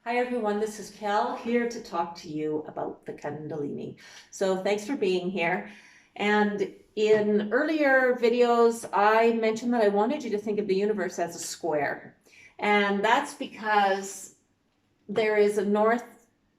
Hi everyone, this is Cal here to talk to you about the Kundalini. So thanks for being here. And in earlier videos, I mentioned that I wanted you to think of the universe as a square. And that's because there is a north,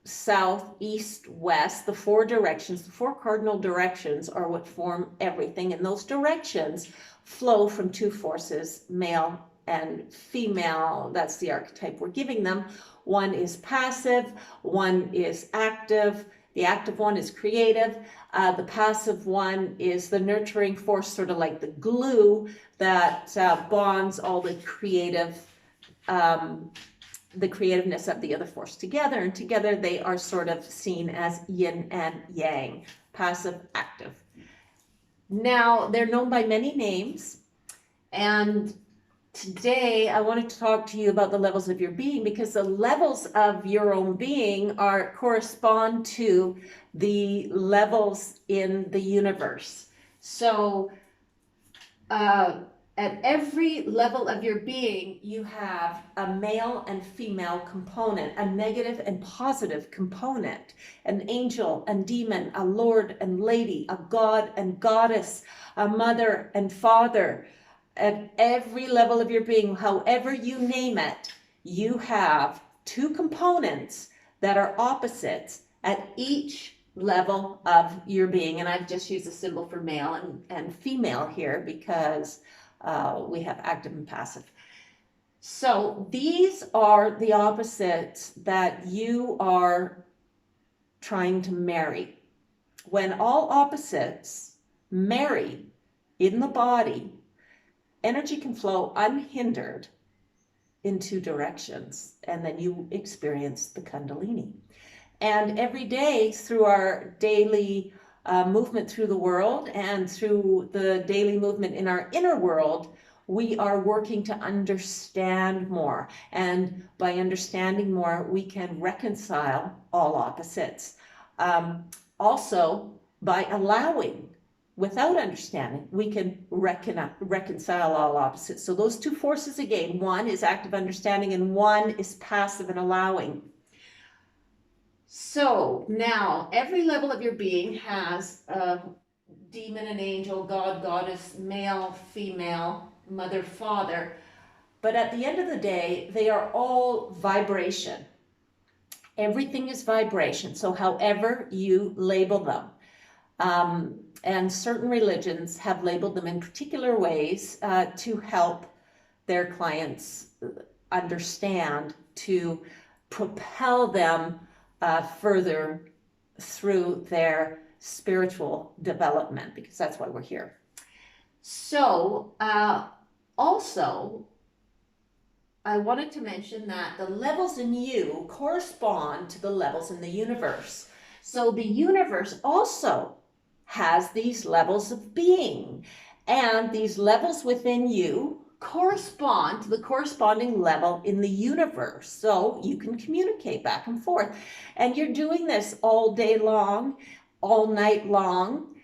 south, east, west, the four directions. The four cardinal directions are what form everything. And those directions flow from two forces, male and female. That's the archetype we're giving them. One is passive, one is active. The active one is creative. The passive one is the nurturing force, sort of like the glue that bonds all the creativeness of the other force together. And together they are sort of seen as yin and yang, passive, active. Now, they're known by many names. And today, I wanted to talk to you about the levels of your being, because the levels of your own being correspond to the levels in the universe. So at every level of your being, you have a male and female component, a negative and positive component, an angel and demon, a lord and lady, a god and goddess, a mother and father. At every level of your being, however you name it, you have two components that are opposites at each level of your being. And I've just used a symbol for male and female here because we have active and passive. So these are the opposites that you are trying to marry. When all opposites marry in the body, energy can flow unhindered in two directions, and then you experience the Kundalini. And every day, through our daily movement through the world and through the daily movement in our inner world, we are working to understand more. And by understanding more, we can reconcile all opposites. Also, by allowing, without understanding, we can reconcile all opposites. So those two forces again, one is active understanding and one is passive and allowing. So now every level of your being has a demon and angel, God, goddess, male, female, mother, father. But at the end of the day, they are all vibration. Everything is vibration. So however you label them. And certain religions have labeled them in particular ways to help their clients understand, to propel them further through their spiritual development, because that's why we're here. So also, I wanted to mention that the levels in you correspond to the levels in the universe. So the universe also has these levels of being, and these levels within you correspond to the corresponding level in the universe, so you can communicate back and forth. And you're doing this all day long, all night long,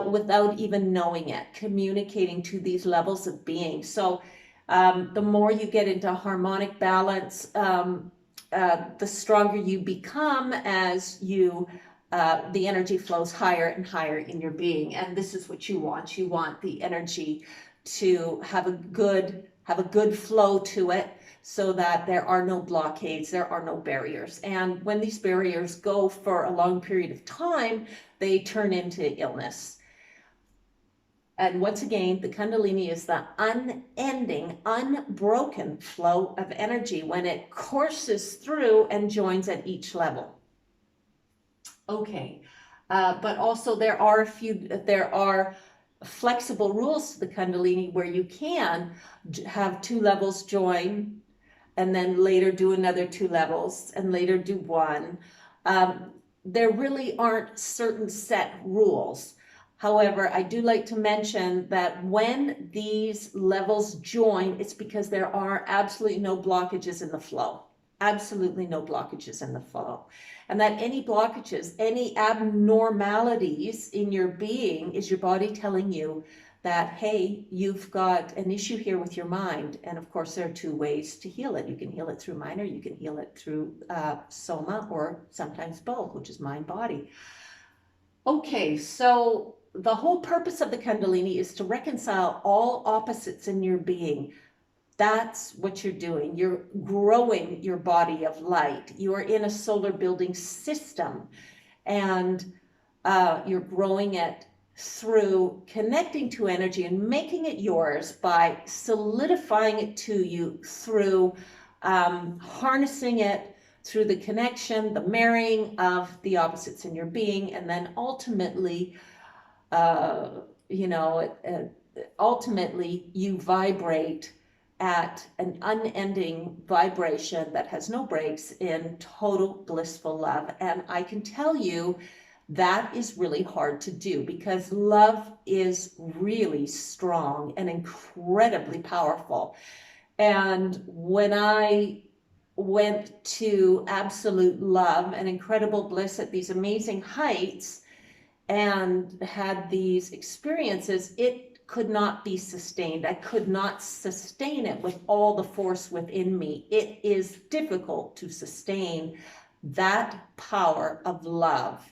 without even knowing it, communicating to these levels of being. So the more you get into harmonic balance, the stronger you become as you the energy flows higher and higher in your being. And this is what you want. You want the energy to have a good flow to it, so that there are no blockades, there are no barriers. And when these barriers go for a long period of time, they turn into illness. And once again, the Kundalini is the unending, unbroken flow of energy when it courses through and joins at each level. Okay, but also there are flexible rules to the Kundalini where you can have two levels join and then later do another two levels and later do one. There really aren't certain set rules. However, I do like to mention that when these levels join, it's because there are absolutely no blockages in the flow. Absolutely no blockages in the flow. And that any blockages, any abnormalities in your being is your body telling you that, hey, you've got an issue here with your mind. And of course, there are two ways to heal it. You can heal it through mind, or you can heal it through soma, or sometimes both, which is mind body. Okay, so the whole purpose of the Kundalini is to reconcile all opposites in your being. That's what you're doing. You're growing your body of light. You are in a solar building system, and you're growing it through connecting to energy and making it yours by solidifying it to you through harnessing it through the connection, the marrying of the opposites in your being, and then ultimately, ultimately you vibrate at an unending vibration that has no breaks in total blissful love. And I can tell you that is really hard to do, because love is really strong and incredibly powerful. And when I went to absolute love and incredible bliss at these amazing heights and had these experiences, it could not be sustained. I could not sustain it with all the force within me. It is difficult to sustain that power of love.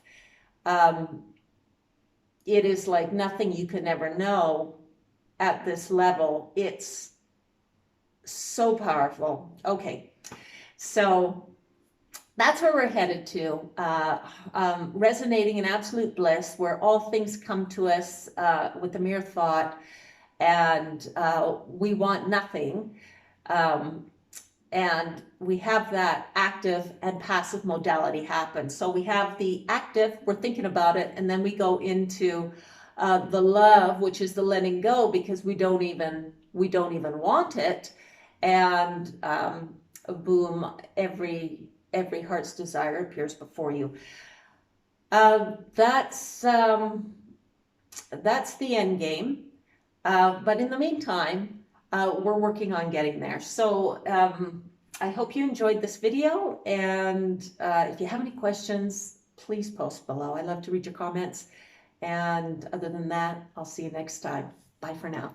It is like nothing you could ever know at this level. It's so powerful. Okay, so that's where we're headed to, resonating in absolute bliss, where all things come to us with a mere thought, and we want nothing. And we have that active and passive modality happen. So we have the active, we're thinking about it, and then we go into the love, which is the letting go, because we don't even want it. And boom, every heart's desire appears before you. That's the end game. But in the meantime, we're working on getting there. So I hope you enjoyed this video, and if you have any questions, please post below. I love to read your comments. And other than that, I'll see you next time. Bye for now.